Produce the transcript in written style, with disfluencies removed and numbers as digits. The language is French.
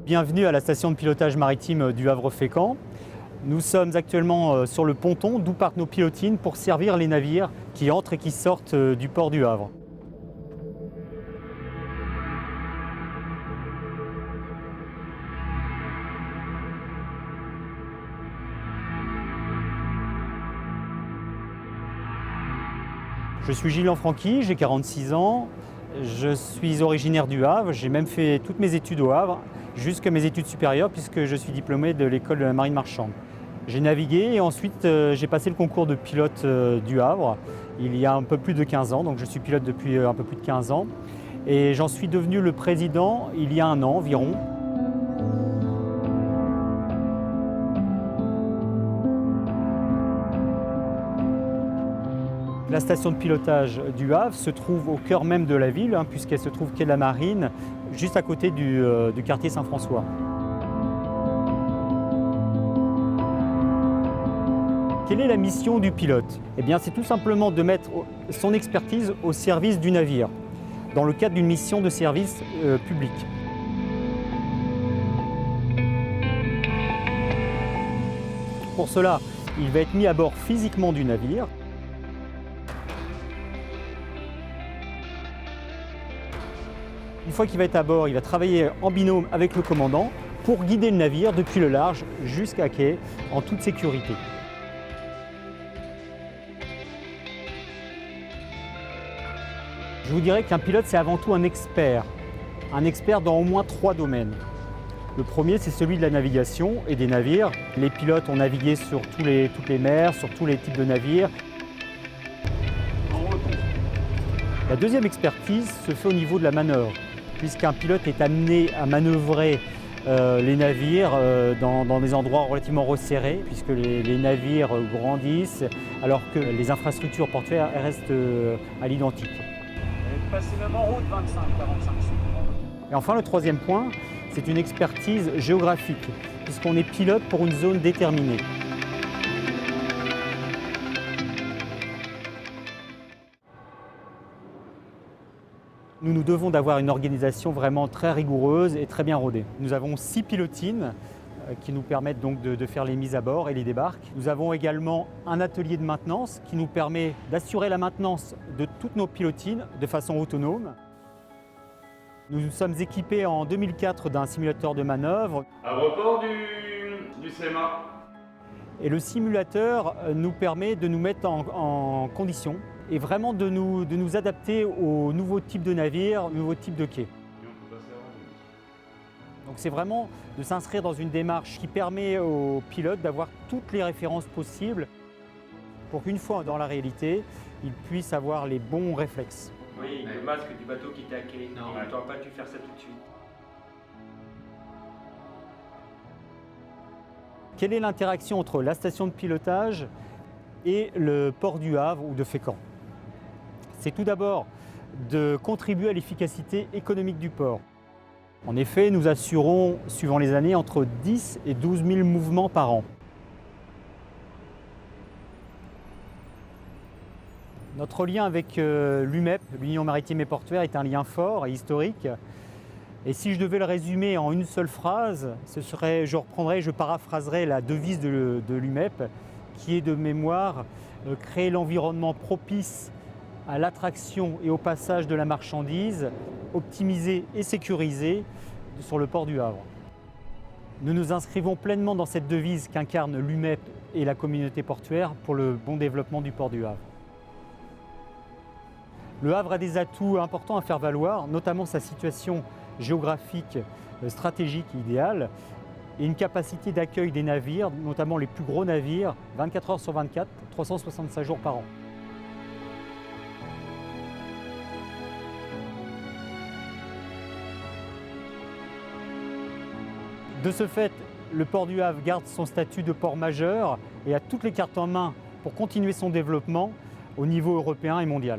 Bienvenue à la station de pilotage maritime du Havre-Fécamp. Nous sommes actuellement sur le ponton d'où partent nos pilotines pour servir les navires qui entrent et qui sortent du port du Havre. Je suis Gilles Lanfranchi, j'ai 46 ans, je suis originaire du Havre, j'ai même fait toutes mes études au Havre, jusqu'à mes études supérieures puisque je suis diplômé de l'école de la marine marchande. J'ai navigué et ensuite j'ai passé le concours de pilote du Havre il y a un peu plus de 15 ans, donc je suis pilote depuis un peu plus de 15 ans et j'en suis devenu le président il y a un an environ. La station de pilotage du Havre se trouve au cœur même de la ville, puisqu'elle se trouve quai de la Marine, juste à côté du quartier Saint-François. Quelle est la mission du pilote? Eh bien, c'est tout simplement de mettre son expertise au service du navire, dans le cadre d'une mission de service public. Pour cela, il va être mis à bord physiquement du navire. Une fois qu'il va être à bord, il va travailler en binôme avec le commandant pour guider le navire depuis le large jusqu'à quai en toute sécurité. Je vous dirais qu'un pilote, c'est avant tout un expert dans au moins 3 domaines. Le premier, c'est celui de la navigation et des navires. Les pilotes ont navigué sur toutes les mers, sur tous les types de navires. La deuxième expertise se fait au niveau de la manœuvre, puisqu'un pilote est amené à manœuvrer les navires dans des endroits relativement resserrés, puisque les navires grandissent alors que les infrastructures portuaires restent à l'identique. Passez même en route 25-45 secondes. Et enfin, le troisième point, c'est une expertise géographique, puisqu'on est pilote pour une zone déterminée. Nous nous devons d'avoir une organisation vraiment très rigoureuse et très bien rodée. Nous avons 6 pilotines qui nous permettent donc de faire les mises à bord et les débarques. Nous avons également un atelier de maintenance qui nous permet d'assurer la maintenance de toutes nos pilotines de façon autonome. Nous nous sommes équipés en 2004 d'un simulateur de manœuvre. À report du CMA. Et le simulateur nous permet de nous mettre en condition et vraiment de nous adapter aux nouveaux types de navires, aux nouveaux types de quais. Donc c'est vraiment de s'inscrire dans une démarche qui permet aux pilotes d'avoir toutes les références possibles pour qu'une fois dans la réalité, ils puissent avoir les bons réflexes. Oui, le masque du bateau qui était à quai. Non, tu n'aurais pas dû faire ça tout de suite. Quelle est l'interaction entre la station de pilotage et le port du Havre ou de Fécamp? C'est tout d'abord de contribuer à l'efficacité économique du port. En effet, nous assurons, suivant les années, entre 10 et 12 000 mouvements par an. Notre lien avec l'UMEP, l'Union maritime et portuaire, est un lien fort et historique. Et si je devais le résumer en une seule phrase, je paraphraserais la devise de l'UMEP, qui est de mémoire créer l'environnement propice à l'attraction et au passage de la marchandise, optimisé et sécurisé sur le port du Havre. Nous nous inscrivons pleinement dans cette devise qu'incarne l'UMEP et la communauté portuaire pour le bon développement du port du Havre. Le Havre a des atouts importants à faire valoir, notamment sa situation géographique, stratégique idéale et une capacité d'accueil des navires, notamment les plus gros navires, 24 heures sur 24, 365 jours par an. De ce fait, le port du Havre garde son statut de port majeur et a toutes les cartes en main pour continuer son développement au niveau européen et mondial.